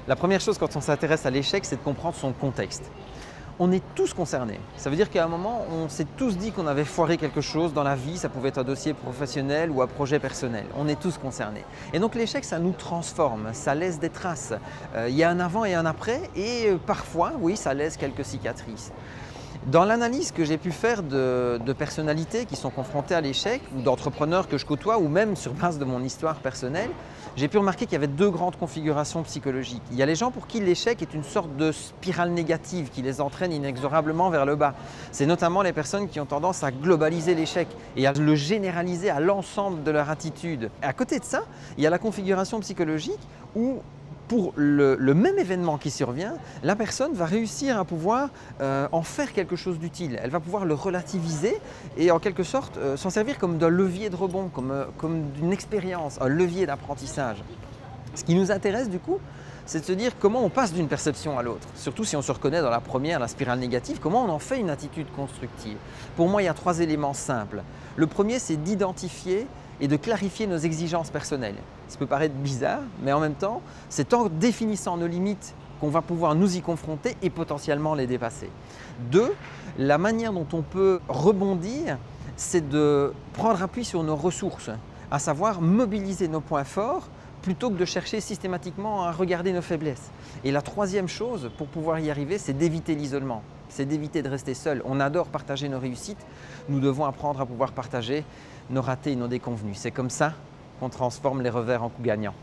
La première chose quand on s'intéresse à l'échec, c'est de comprendre son contexte. On est tous concernés. Ça veut dire qu'à un moment, on s'est tous dit qu'on avait foiré quelque chose dans la vie, ça pouvait être un dossier professionnel ou un projet personnel. On est tous concernés. Et donc l'échec, ça nous transforme, ça laisse des traces. Il y a un avant et un après et parfois, oui, ça laisse quelques cicatrices. Dans l'analyse que j'ai pu faire de personnalités qui sont confrontées à l'échec, ou d'entrepreneurs que je côtoie, ou même sur base de mon histoire personnelle, j'ai pu remarquer qu'il y avait deux grandes configurations psychologiques. Il y a les gens pour qui l'échec est une sorte de spirale négative qui les entraîne inexorablement vers le bas. C'est notamment les personnes qui ont tendance à globaliser l'échec et à le généraliser à l'ensemble de leur attitude. Et à côté de ça, il y a la configuration psychologique où pour le même événement qui survient, la personne va réussir à pouvoir en faire quelque chose d'utile. Elle va pouvoir le relativiser et en quelque sorte s'en servir comme d'un levier de rebond, comme d'une expérience, un levier d'apprentissage. Ce qui nous intéresse du coup, c'est de se dire comment on passe d'une perception à l'autre. Surtout si on se reconnaît dans la première, la spirale négative, comment on en fait une attitude constructive. Pour moi, il y a trois éléments simples. Le premier, c'est d'identifier et de clarifier nos exigences personnelles. Ça peut paraître bizarre, mais en même temps, c'est en définissant nos limites qu'on va pouvoir nous y confronter et potentiellement les dépasser. Deux, la manière dont on peut rebondir, c'est de prendre appui sur nos ressources, à savoir mobiliser nos points forts plutôt que de chercher systématiquement à regarder nos faiblesses. Et la troisième chose, pour pouvoir y arriver, c'est d'éviter l'isolement, c'est d'éviter de rester seul. On adore partager nos réussites, nous devons apprendre à pouvoir partager nos ratés et nos déconvenus. C'est comme ça qu'on transforme les revers en coups gagnants.